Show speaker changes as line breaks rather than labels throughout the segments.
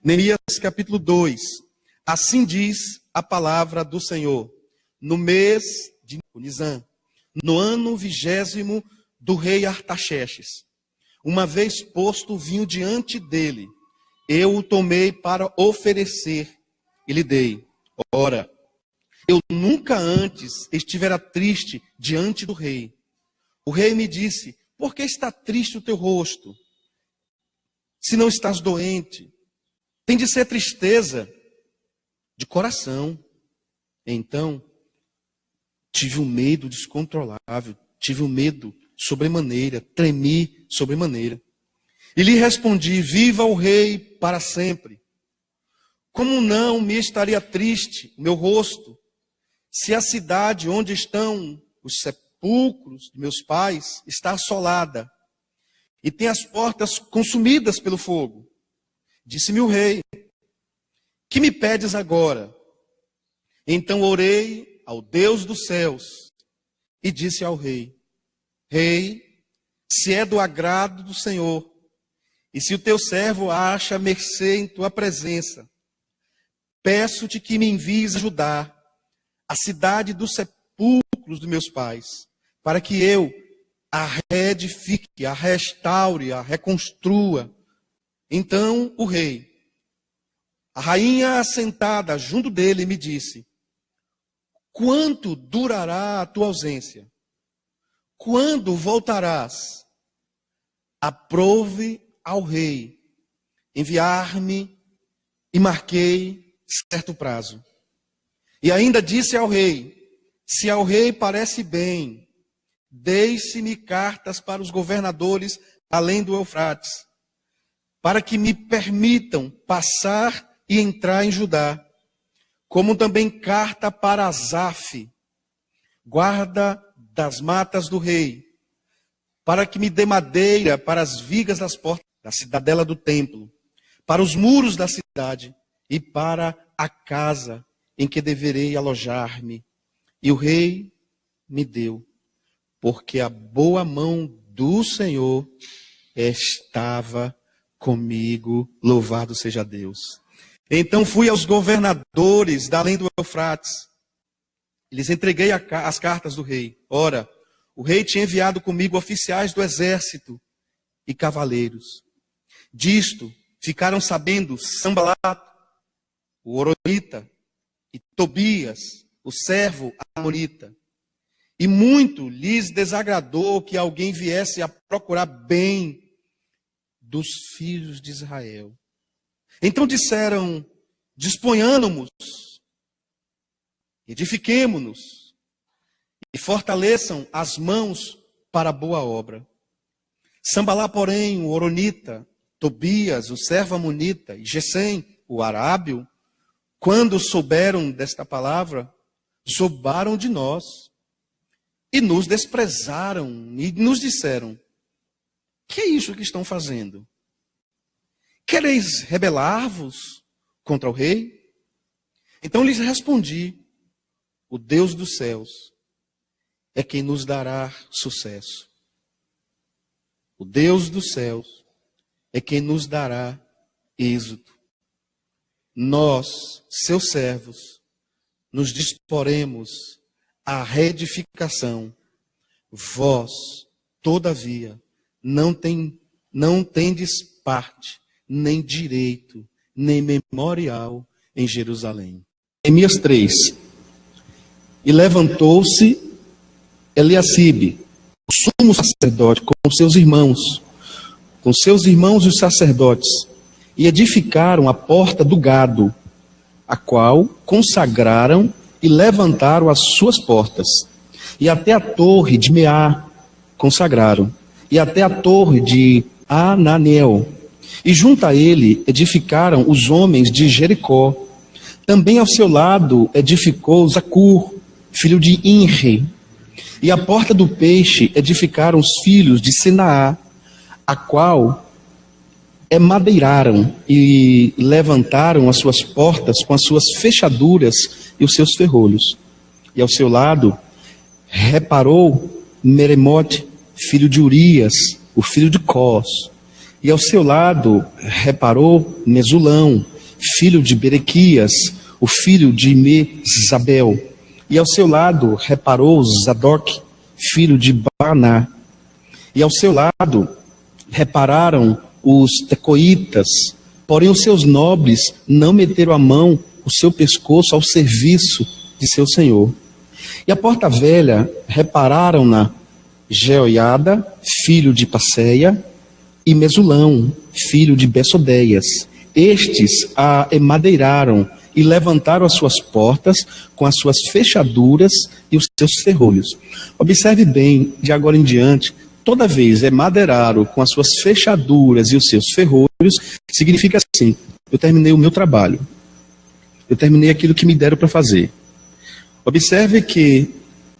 Neemias capítulo 2. Assim diz a palavra do Senhor. No mês de Nisan, no ano 20º do rei Artaxerxes, uma vez posto o vinho diante dele, eu o tomei para oferecer e lhe dei. Ora, eu nunca antes estivera triste diante do rei. O rei me disse: por que está triste o teu rosto? Se não estás doente, tem de ser tristeza de coração. Então, tive um medo descontrolável, tive um medo sobremaneira, tremi sobremaneira. E lhe respondi: viva o rei para sempre. Como não me estaria triste o meu rosto, se a cidade onde estão os sepulcros de meus pais está assolada e tem as portas consumidas pelo fogo? Disse-me o rei: que me pedes agora? Então orei ao Deus dos céus e disse ao rei: Rei, se é do agrado do Senhor, e se o teu servo acha mercê em tua presença, peço-te que me envies ajudar a cidade dos sepulcros dos meus pais, para que eu a reedifique, a restaure, a reconstrua. Então o rei, a rainha assentada junto dele, me disse: quanto durará a tua ausência? Quando voltarás? Aprove ao rei enviar-me e marquei certo prazo. E ainda disse ao rei: se ao rei parece bem, deixe-me cartas para os governadores além do Eufrates, para que me permitam passar e entrar em Judá, como também carta para Asaf, guarda das matas do rei, para que me dê madeira para as vigas das portas da cidadela do templo, para os muros da cidade e para a casa em que deverei alojar-me. E o rei me deu, porque a boa mão do Senhor estava comigo, louvado seja Deus. Então fui aos governadores da além do Eufrates, lhes entreguei as cartas do rei. Ora, o rei tinha enviado comigo oficiais do exército e cavaleiros. Disto ficaram sabendo Sanbalat, o horonita, e Tobias, o servo amonita. E muito lhes desagradou que alguém viesse a procurar bem dos filhos de Israel. Então disseram: disponhamos, edifiquemo-nos e fortaleçam as mãos para a boa obra. Sambalá, porém, o horonita, Tobias, o servo amonita, e Gesem, o arábio, quando souberam desta palavra, zombaram de nós e nos desprezaram e nos disseram: que é isso que estão fazendo? Quereis rebelar-vos contra o rei? Então lhes respondi: o Deus dos céus é quem nos dará sucesso. O Deus dos céus é quem nos dará êxito. Nós, seus servos, nos disporemos à reedificação. Vós, todavia, não tendes parte, nem direito, nem memorial em Jerusalém. Neemias 3. E levantou-se Eliacibe, o sumo sacerdote, com seus irmãos e os sacerdotes, e edificaram a porta do gado, a qual consagraram e levantaram as suas portas, e até a torre de Meá consagraram, e até a torre de Ananel, e junto a ele edificaram os homens de Jericó. Também ao seu lado edificou Zacur, filho de Inri, e a porta do peixe edificaram os filhos de Senaá, a qual madeiraram e levantaram as suas portas com as suas fechaduras e os seus ferrolhos. E ao seu lado reparou Meremote, filho de Urias, o filho de Cós. E ao seu lado reparou Mesulão, filho de Berequias, o filho de Mesabel. E ao seu lado reparou Zadok, filho de Baaná. E ao seu lado repararam os tecoitas, porém os seus nobres não meteram a mão, o seu pescoço ao serviço de seu senhor. E a porta velha repararam-na Jeoiada, filho de Passeia, e Mesulão, filho de Bessodeias. Estes a emadeiraram e levantaram as suas portas com as suas fechaduras e os seus ferrolhos. Observe bem, de agora em diante, toda vez emadeiraram com as suas fechaduras e os seus ferrolhos, significa assim: eu terminei o meu trabalho. Eu terminei aquilo que me deram para fazer. Observe que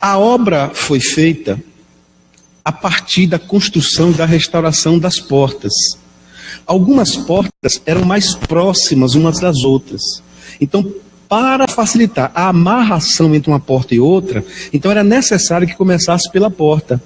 a obra foi feita a partir da construção e da restauração das portas. Algumas portas eram mais próximas umas das outras. Então, para facilitar a amarração entre uma porta e outra, então era necessário que começasse pela porta.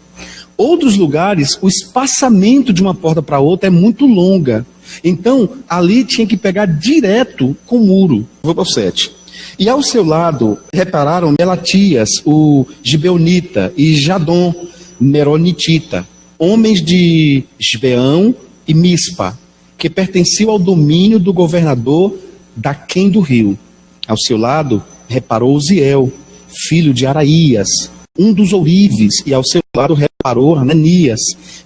Outros lugares, o espaçamento de uma porta para outra é muito longa. Então, ali tinha que pegar direto com o muro. Vou para o 7. E ao seu lado, repararam Melatias, o Gibeonita, e Jadon, Meronitita, homens de Gibeão e Mispa, que pertenciam ao domínio do governador Daquém do rio. Ao seu lado, reparou Uziel, filho de Araías, um dos ourives, e ao seu lado reparou Ananias,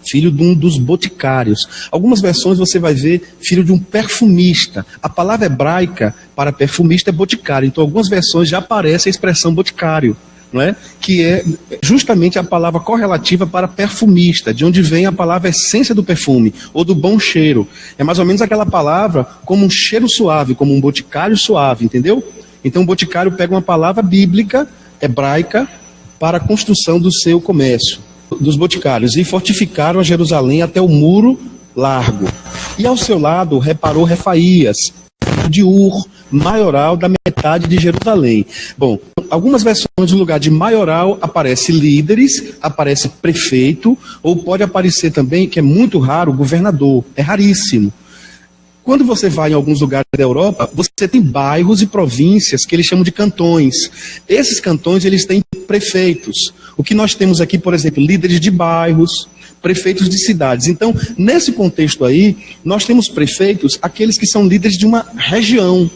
filho de um dos boticários. Algumas versões você vai ver filho de um perfumista. A palavra hebraica para perfumista é boticário, então algumas versões já aparece a expressão boticário, não é? Que é justamente a palavra correlativa para perfumista, de onde vem a palavra essência do perfume, ou do bom cheiro. É mais ou menos aquela palavra como um cheiro suave, como um boticário suave, entendeu? Então o boticário pega uma palavra bíblica, hebraica, para a construção do seu comércio, dos boticários, e fortificaram a Jerusalém até o muro largo. E ao seu lado reparou Refaías, de Ur, maioral da metade de Jerusalém. Bom, algumas versões no lugar de maioral aparece líderes, aparece prefeito, ou pode aparecer também, que é muito raro, governador. É raríssimo. Quando você vai em alguns lugares da Europa, você tem bairros e províncias que eles chamam de cantões. Esses cantões, eles têm prefeitos. O que nós temos aqui, por exemplo, líderes de bairros, prefeitos de cidades. Então, nesse contexto aí, nós temos prefeitos, aqueles que são líderes de uma região.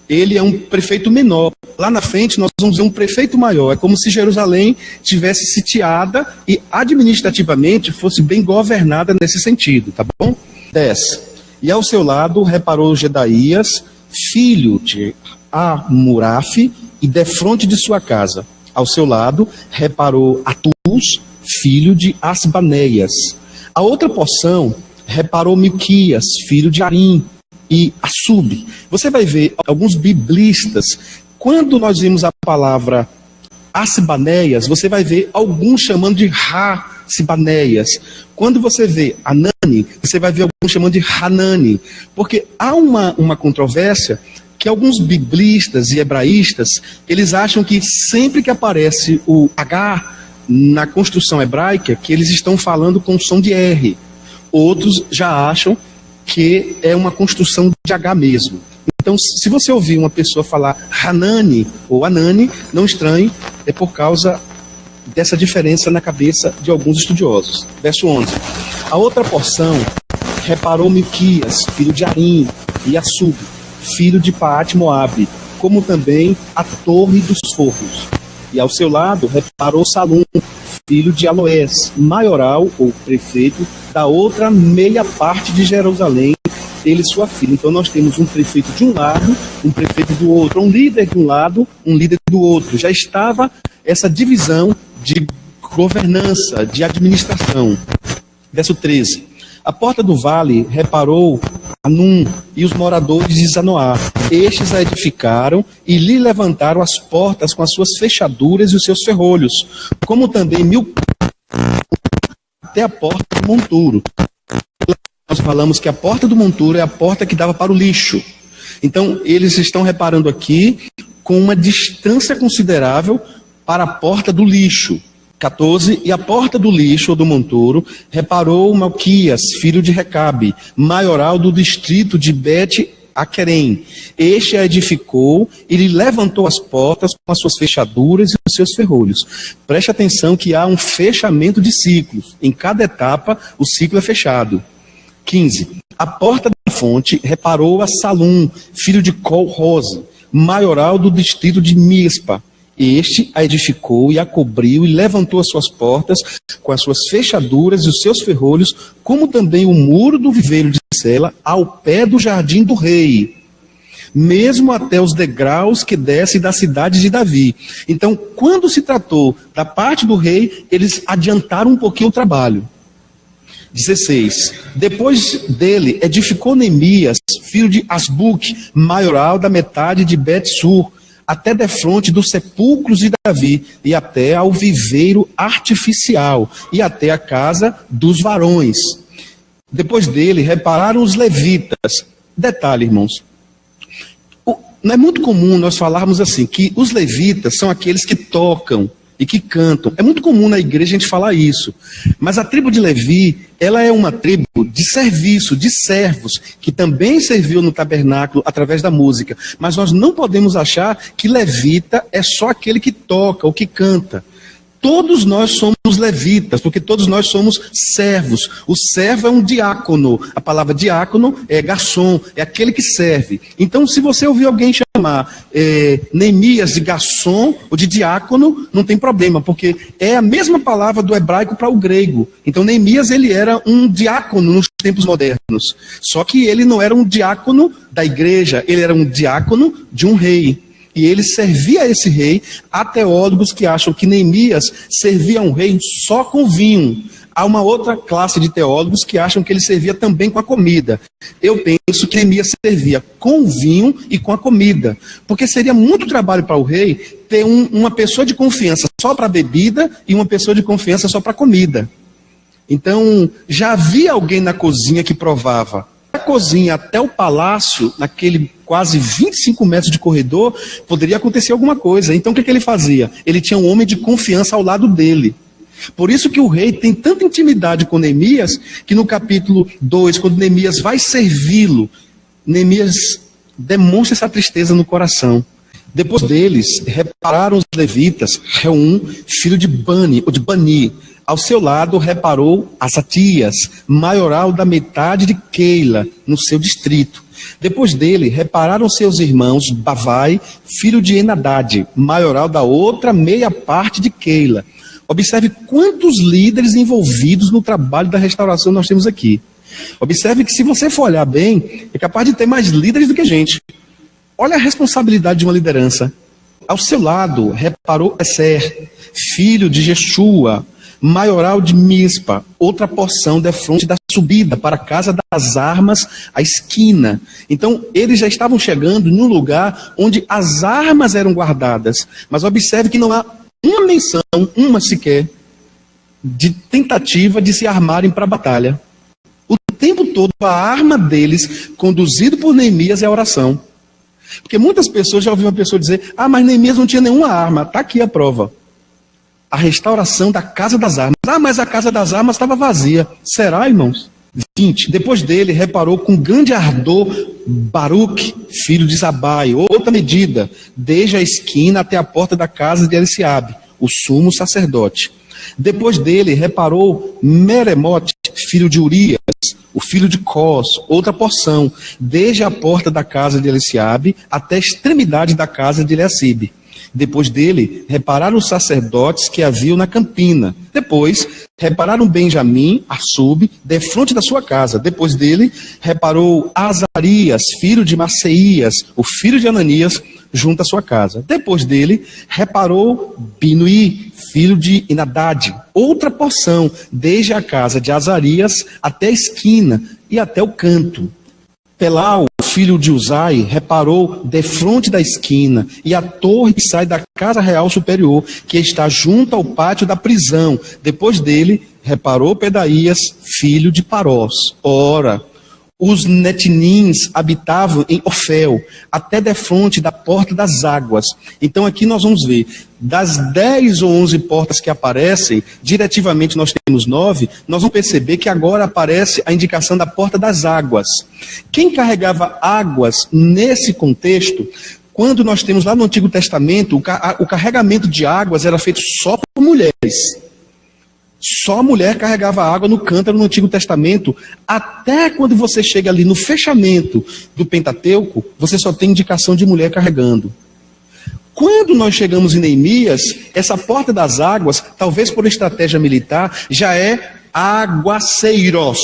Ele é um prefeito menor. Lá na frente, nós vamos ver um prefeito maior. É como se Jerusalém tivesse sitiada e administrativamente fosse bem governada nesse sentido, tá bom? 10. E ao seu lado reparou Gedaías, filho de Amurafe, e defronte de sua casa. Ao seu lado reparou Atus, filho de Asbaneias. A outra porção reparou Milquias, filho de Arim, e Assub. Você vai ver alguns biblistas, quando nós vimos a palavra Asbaneias, você vai ver alguns chamando de Ra-Sibaneias. Quando você vê Anani, você vai ver alguns chamando de Hanani. Porque há uma controvérsia que alguns biblistas e hebraístas, eles acham que sempre que aparece o H na construção hebraica, que eles estão falando com som de R. Outros já acham que é uma construção de H mesmo. Então, se você ouvir uma pessoa falar Hanani ou Anani, não estranhe, é por causa dessa diferença na cabeça de alguns estudiosos. Verso 11. A outra porção reparou Milquias, filho de Arim, e Assub, filho de Paate-Moabe, como também a torre dos forros. E ao seu lado reparou Salum, filho de Aloés, maioral ou prefeito da outra meia parte de Jerusalém, ele e sua filha. Então nós temos um prefeito de um lado, um prefeito do outro, um líder de um lado, um líder do outro. Já estava essa divisão de governança, de administração. Verso 13. A porta do vale reparou Anum e os moradores de Zanoá. Estes a edificaram e lhe levantaram as portas com as suas fechaduras e os seus ferrolhos, como também até a porta do monturo. Nós falamos que a porta do monturo é a porta que dava para o lixo. Então, eles estão reparando aqui com uma distância considerável para a porta do lixo. 14. E a porta do lixo, ou do monturo, reparou Malquias, filho de Recabe, maioral do distrito de Bet a Querem. Este a edificou e lhe levantou as portas com as suas fechaduras e os seus ferrolhos. Preste atenção que há um fechamento de ciclos. Em cada etapa, o ciclo é fechado. 15. A porta da fonte reparou a Salum, filho de Col-Rose, maioral do distrito de Mispa. Este a edificou e a cobriu e levantou as suas portas com as suas fechaduras e os seus ferrolhos, como também o muro do viveiro de Sela ao pé do jardim do rei, mesmo até os degraus que descem da cidade de Davi. Então, quando se tratou da parte do rei, eles adiantaram um pouquinho o trabalho. 16. Depois dele, edificou Neemias, filho de Asbuque, maioral da metade de Bet-Sur, até defronte dos sepulcros de Davi, e até ao viveiro artificial, e até a casa dos varões. Depois dele, repararam os levitas. Detalhe, irmãos, não é muito comum nós falarmos assim, que os levitas são aqueles que tocam e que cantam. É muito comum na igreja a gente falar isso. Mas a tribo de Levi, ela é uma tribo de serviço, de servos, que também serviu no tabernáculo através da música. Mas nós não podemos achar que levita é só aquele que toca ou que canta. Todos nós somos levitas, porque todos nós somos servos. O servo é um diácono. A palavra diácono é garçom, é aquele que serve. Então, se você ouvir alguém chamar Neemias de garçom ou de diácono, não tem problema, porque é a mesma palavra do hebraico para o grego. Então, Neemias, ele era um diácono nos tempos modernos. Só que ele não era um diácono da igreja, ele era um diácono de um rei. E ele servia a esse rei. Há teólogos que acham que Neemias servia a um rei só com vinho. Há uma outra classe de teólogos que acham que ele servia também com a comida. Eu penso que Neemias servia com o vinho e com a comida. Porque seria muito trabalho para o rei ter uma pessoa de confiança só para a bebida e uma pessoa de confiança só para a comida. Então, já havia alguém na cozinha que provava. Da cozinha até o palácio, naquele quase 25 metros de corredor, poderia acontecer alguma coisa. Então o que ele fazia? Ele tinha um homem de confiança ao lado dele. Por isso que o rei tem tanta intimidade com Neemias, que no capítulo 2, quando Neemias vai servi-lo, Neemias demonstra essa tristeza no coração. Depois deles, repararam os levitas, Reum, filho de Bani, ou de Bani. Ao seu lado, reparou Asatias, maioral da metade de Keila, no seu distrito. Depois dele, repararam seus irmãos Bavai, filho de Enadade, maioral da outra meia parte de Keila. Observe quantos líderes envolvidos no trabalho da restauração nós temos aqui. Observe que, se você for olhar bem, é capaz de ter mais líderes do que gente. Olha a responsabilidade de uma liderança. Ao seu lado, reparou Esser, filho de Jeshua, maioral de Mispa, outra porção defronte da subida para a casa das armas, a esquina. Então, eles já estavam chegando num lugar onde as armas eram guardadas. Mas observe que não há uma menção, uma sequer, de tentativa de se armarem para a batalha. O tempo todo, a arma deles, conduzido por Neemias, é a oração. Porque muitas pessoas, já ouviram uma pessoa dizer, mas Neemias não tinha nenhuma arma. Está aqui a prova. A restauração da casa das armas. Mas a casa das armas estava vazia. Será, irmãos? 20. Depois dele, reparou com grande ardor Baruque, filho de Zabai, outra medida, desde a esquina até a porta da casa de Eliabe, o sumo sacerdote. Depois dele, reparou Meremote, filho de Urias, o filho de Cós, outra porção, desde a porta da casa de Eliabe até a extremidade da casa de Eliacibe. Depois dele, repararam os sacerdotes que haviam na campina. Depois, repararam Benjamim, Assub, defronte da sua casa. Depois dele, reparou Azarias, filho de Maceias, o filho de Ananias, junto à sua casa. Depois dele, reparou Binuí, filho de Inadade, outra porção, desde a casa de Azarias até a esquina e até o canto. Pelau, filho de Uzai, reparou defronte da esquina e a torre que sai da casa real superior, que está junto ao pátio da prisão. Depois dele, reparou Pedaías, filho de Parós. Ora, os netinins habitavam em Ofel, até defronte da porta das águas. Então aqui nós vamos ver, das 10 ou 11 portas que aparecem, diretivamente nós temos 9, nós vamos perceber que agora aparece a indicação da porta das águas. Quem carregava águas nesse contexto, quando nós temos lá no Antigo Testamento, o carregamento de águas era feito só por mulheres. Só a mulher carregava água no cântaro no Antigo Testamento. Até quando você chega ali no fechamento do Pentateuco, você só tem indicação de mulher carregando. Quando nós chegamos em Neemias, essa porta das águas, talvez por estratégia militar, já é aguaceiros.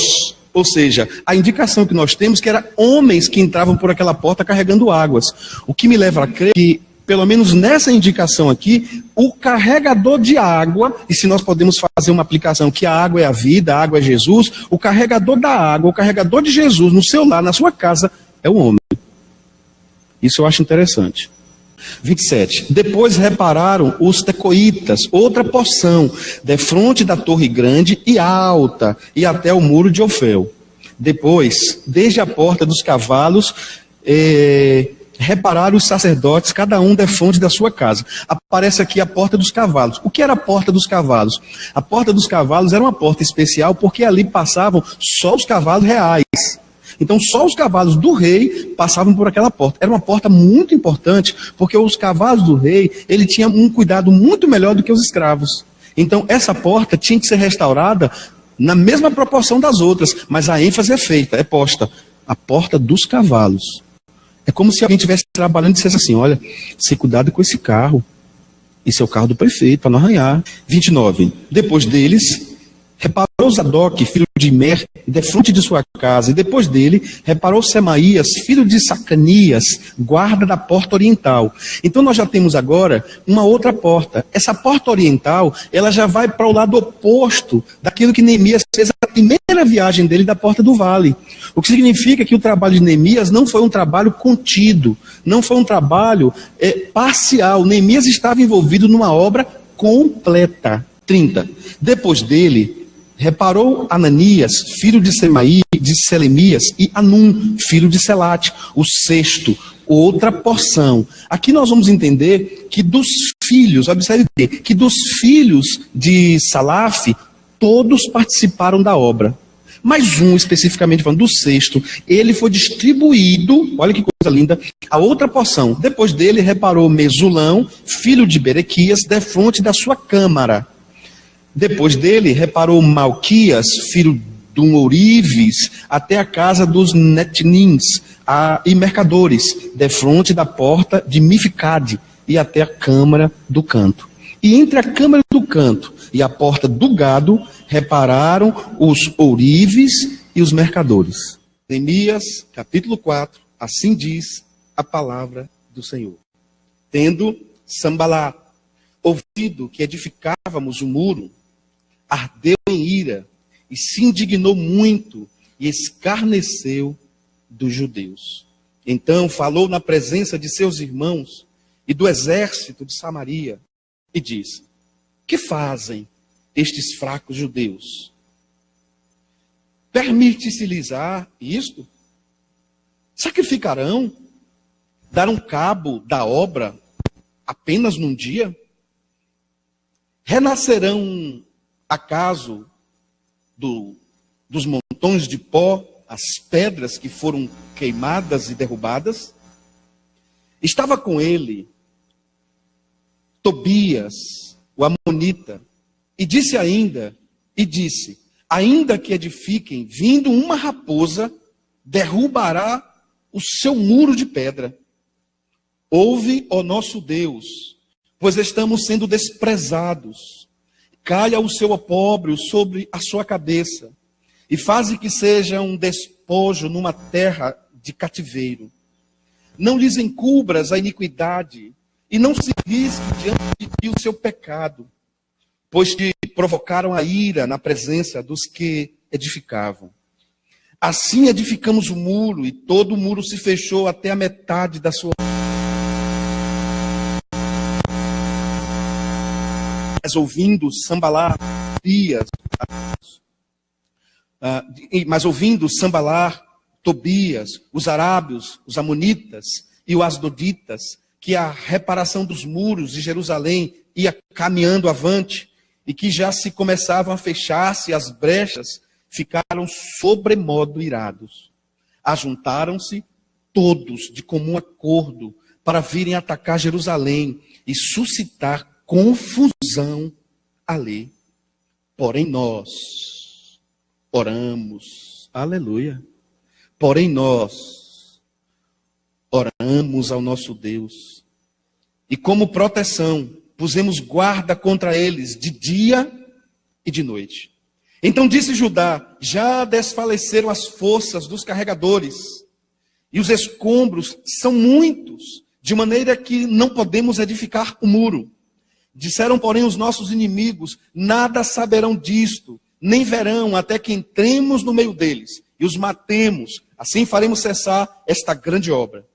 Ou seja, a indicação que nós temos que era homens que entravam por aquela porta carregando águas. O que me leva a crer que, pelo menos nessa indicação aqui, o carregador de água, e se nós podemos fazer uma aplicação que a água é a vida, a água é Jesus, o carregador da água, o carregador de Jesus no seu lar, na sua casa, é o homem. Isso eu acho interessante. 27. Depois repararam os tecoitas, outra porção, defronte da torre grande e alta, e até o muro de Ofel. Depois, desde a porta dos cavalos, repararam os sacerdotes, cada um defronte da sua casa. Aparece aqui a porta dos cavalos. O que era a porta dos cavalos? A porta dos cavalos era uma porta especial porque ali passavam só os cavalos reais. Então só os cavalos do rei passavam por aquela porta. Era uma porta muito importante porque os cavalos do rei, ele tinha um cuidado muito melhor do que os escravos. Então essa porta tinha que ser restaurada na mesma proporção das outras, mas a ênfase é feita, é posta. A porta dos cavalos. É como se alguém estivesse trabalhando e dissesse assim, olha, se cuidado com esse carro. Esse é o carro do prefeito, para não arranhar. 29. Depois deles, reparou Zadok, filho de Imer, defronte de sua casa. E depois dele, reparou Semaías, filho de Sacanias, guarda da porta oriental. Então nós já temos agora uma outra porta. Essa porta oriental, ela já vai para o lado oposto daquilo que Neemias fez a primeira viagem dele da porta do vale. O que significa que o trabalho de Neemias não foi um trabalho contido, não foi um trabalho parcial. Neemias estava envolvido numa obra completa. 30. Depois dele, reparou Ananias, filho de Semaí, de Selemias, e Anum, filho de Selate, o sexto, outra porção. Aqui nós vamos entender que dos filhos, observe bem, que dos filhos de Salaf, todos participaram da obra. Mas um, especificamente falando do sexto, ele foi distribuído, olha que coisa linda, a outra porção. Depois dele, reparou Mesulão, filho de Berequias, defronte da sua câmara. Depois dele, reparou Malquias, filho de um ourives, até a casa dos netinins e mercadores, defronte da porta de Mificade, e até a câmara do canto. E entre a câmara do canto e a porta do gado, repararam os ourives e os mercadores. Neemias, capítulo 4, assim diz a palavra do Senhor. Tendo Sambalá ouvido que edificávamos o muro, ardeu em ira e se indignou muito e escarneceu dos judeus. Então falou na presença de seus irmãos e do exército de Samaria e disse: que fazem estes fracos judeus? Permite-se-lhes isto? Sacrificarão? Darão cabo da obra apenas num dia? Renascerão acaso dos montões de pó as pedras que foram queimadas e derrubadas? Estava com ele Tobias, o amonita, e disse, ainda que edifiquem, vindo uma raposa, derrubará o seu muro de pedra. Ouve, ó nosso Deus, pois estamos sendo desprezados. Caia o seu opróbrio sobre a sua cabeça, e faze que seja um despojo numa terra de cativeiro. Não lhes encubras a iniquidade, e não se risque diante de ti o seu pecado, pois te provocaram a ira na presença dos que edificavam. Assim edificamos o muro, e todo o muro se fechou até a metade da sua. Mas ouvindo Sambalar, Tobias, os arábios, os amonitas e os asdoditas, que a reparação dos muros de Jerusalém ia caminhando avante e que já se começavam a fechar-se as brechas, ficaram sobremodo irados. Ajuntaram-se todos de comum acordo para virem atacar Jerusalém e suscitar confusão ali. Porém nós oramos, aleluia. Porém nós oramos ao nosso Deus e como proteção pusemos guarda contra eles de dia e de noite. Então disse Judá: já desfaleceram as forças dos carregadores e os escombros são muitos, de maneira que não podemos edificar o muro. Disseram, porém, os nossos inimigos: nada saberão disto, nem verão até que entremos no meio deles e os matemos. Assim faremos cessar esta grande obra.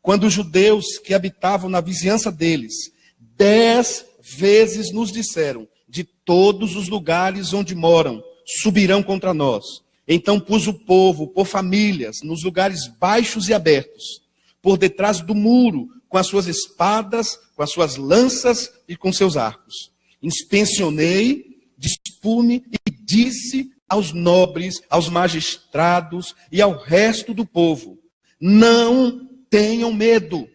Quando os judeus que habitavam na vizinhança deles 10 vezes nos disseram: de todos os lugares onde moram, subirão contra nós. Então pus o povo por famílias, nos lugares baixos e abertos, por detrás do muro, com as suas espadas, com as suas lanças e com seus arcos. Inspecionei, dispus-me e disse aos nobres, aos magistrados e ao resto do povo: não tenham medo.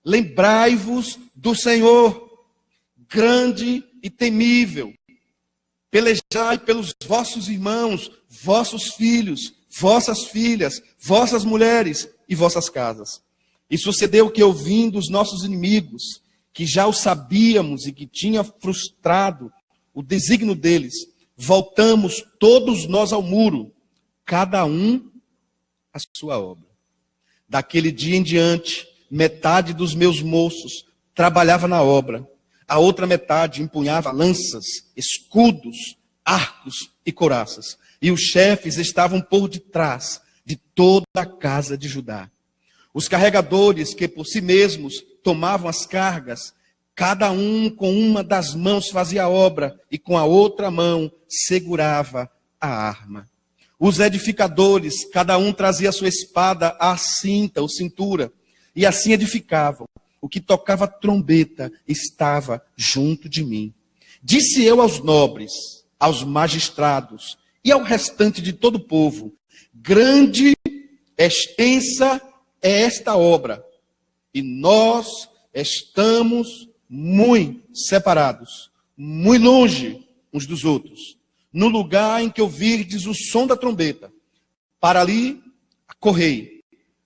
Lembrai-vos do Senhor, grande e temível. Pelejai pelos vossos irmãos, vossos filhos, vossas filhas, vossas mulheres e vossas casas. E sucedeu que, ouvindo os nossos inimigos, que já o sabíamos e que tinha frustrado o desígnio deles, voltamos todos nós ao muro, cada um à sua obra. Daquele dia em diante, metade dos meus moços trabalhava na obra, a outra metade empunhava lanças, escudos, arcos e couraças. E os chefes estavam por detrás de toda a casa de Judá. Os carregadores que por si mesmos tomavam as cargas, cada um com uma das mãos fazia a obra e com a outra mão segurava a arma. Os edificadores, cada um trazia a sua espada à cinta ou cintura, e assim edificavam. O que tocava trombeta estava junto de mim. Disse eu aos nobres, aos magistrados e ao restante de todo o povo: grande, extensa é esta obra, e nós estamos muito separados, muito longe uns dos outros, no lugar em que ouvirdes o som da trombeta. Para ali correi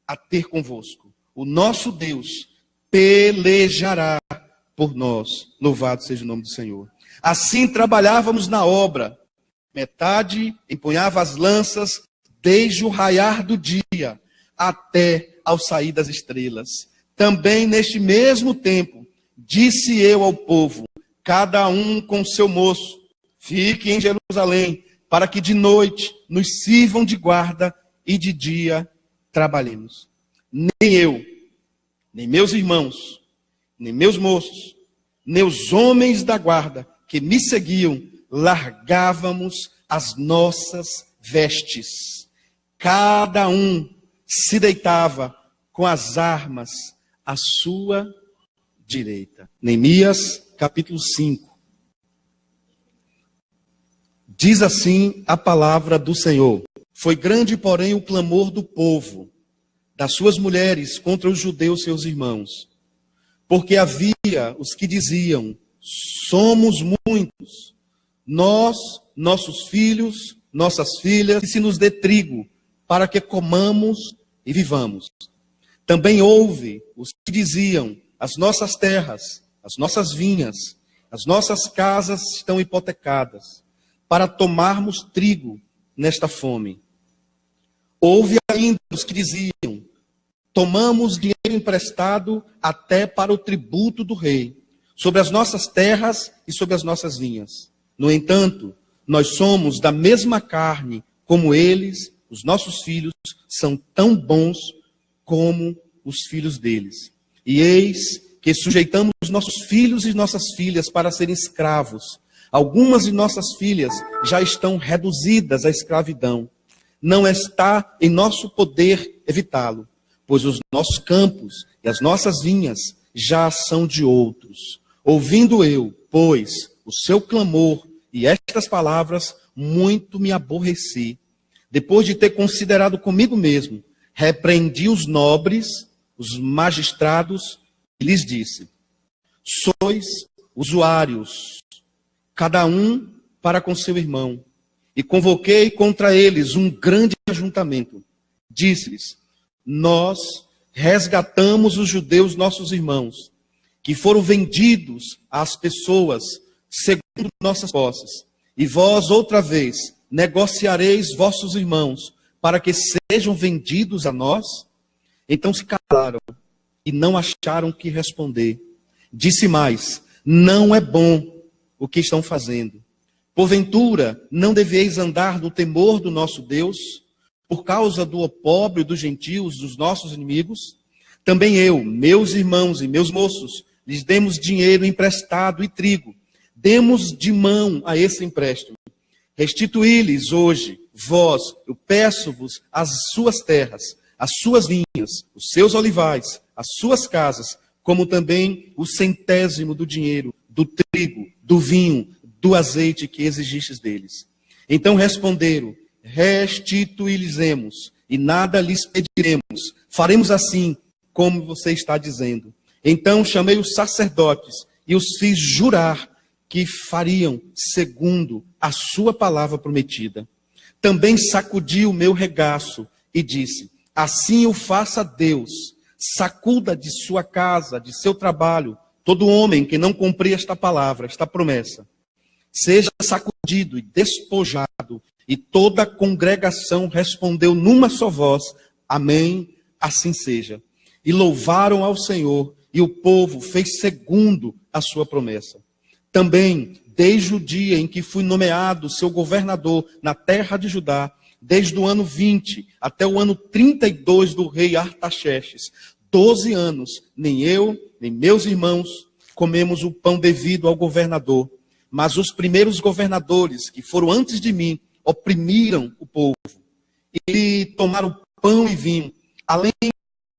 a ter convosco. O nosso Deus pelejará por nós. Louvado seja o nome do Senhor. Assim trabalhávamos na obra. Metade empunhava as lanças desde o raiar do dia até ao sair das estrelas. Também neste mesmo tempo, disse eu ao povo: cada um com seu moço, fique em Jerusalém, para que de noite nos sirvam de guarda e de dia trabalhemos. Nem eu, nem meus irmãos, nem meus moços, nem os homens da guarda que me seguiam, largávamos as nossas vestes. Cada um se deitava com as armas à sua direita. Neemias, capítulo 5. Diz assim a palavra do Senhor: foi grande, porém, o clamor do povo, das suas mulheres, contra os judeus, seus irmãos. Porque havia os que diziam: somos muitos, nós, nossos filhos, nossas filhas, que se nos dê trigo, para que comamos e vivamos. Também houve os que diziam: as nossas terras, as nossas vinhas, as nossas casas estão hipotecadas, para tomarmos trigo nesta fome. Houve ainda os que diziam: tomamos dinheiro emprestado até para o tributo do rei, sobre as nossas terras e sobre as nossas vinhas. No entanto, nós somos da mesma carne como eles, os nossos filhos são tão bons como os filhos deles. E eis que sujeitamos nossos filhos e nossas filhas para serem escravos. Algumas de nossas filhas já estão reduzidas à escravidão. não está em nosso poder evitá-lo, pois os nossos campos e as nossas vinhas já são de outros. Ouvindo eu, pois, o seu clamor e estas palavras, muito me aborreci. Depois de ter considerado comigo mesmo, repreendi os nobres, os magistrados, e lhes disse: sois usuários, cada um para com seu irmão. E convoquei contra eles um grande ajuntamento. Disse-lhes: nós resgatamos os judeus, nossos irmãos, que foram vendidos às pessoas segundo nossas posses. E vós, outra vez, negociareis vossos irmãos, para que sejam vendidos a nós? Então se calaram e não acharam que responder. Disse mais: não é bom o que estão fazendo. Porventura, não deveis andar no temor do nosso Deus, por causa do opróbrio dos gentios, dos nossos inimigos? Também eu, meus irmãos e meus moços, lhes demos dinheiro emprestado e trigo. Demos de mão a esse empréstimo. Restituí-lhes hoje, vós, eu peço-vos, as suas terras, as suas vinhas, os seus olivais, as suas casas, como também o centésimo do dinheiro, do trigo, do vinho, do azeite que exigistes deles. Então responderam: restituí-lhes-emos, e nada lhes pediremos. Faremos assim, como você está dizendo. Então chamei os sacerdotes e os fiz jurar que fariam segundo a sua palavra prometida. Também sacudi o meu regaço e disse: assim o faça Deus, sacuda de sua casa, de seu trabalho, todo homem que não cumprir esta palavra, esta promessa. Seja sacudido e despojado. E toda a congregação respondeu numa só voz: amém, assim seja. E louvaram ao Senhor, e o povo fez segundo a sua promessa. Também, desde o dia em que fui nomeado seu governador na terra de Judá, desde o ano 20 até o ano 32 do rei Artaxerxes, 12 anos, nem eu, nem meus irmãos comemos o pão devido ao governador. Mas os primeiros governadores, que foram antes de mim, oprimiram o povo e tomaram pão e vinho, além de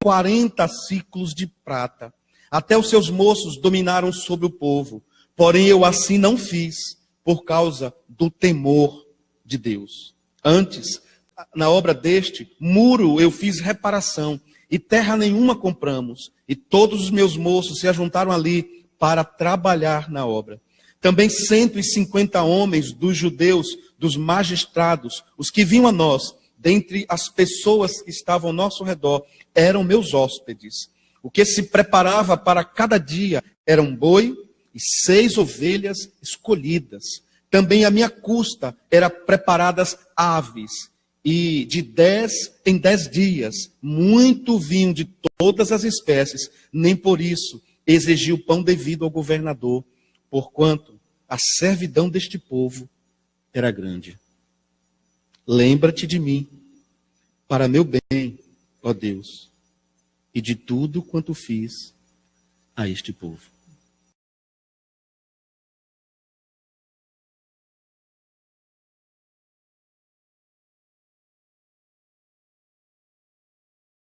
40 ciclos de prata. Até os seus moços dominaram sobre o povo. Porém, eu assim não fiz, por causa do temor de Deus. Antes, na obra deste muro, eu fiz reparação, e terra nenhuma compramos. E todos os meus moços se ajuntaram ali para trabalhar na obra. Também 150 homens dos judeus, dos magistrados, os que vinham a nós, dentre as pessoas que estavam ao nosso redor, eram meus hóspedes. O que se preparava para cada dia era um boi e 6 ovelhas escolhidas. Também à minha custa eram preparadas aves, e de 10 em 10 dias, muito vinho de todas as espécies, nem por isso exigiu pão devido ao governador, porquanto a servidão deste povo era grande. Lembra-te de mim, para meu bem, ó Deus, e de tudo quanto fiz a este povo.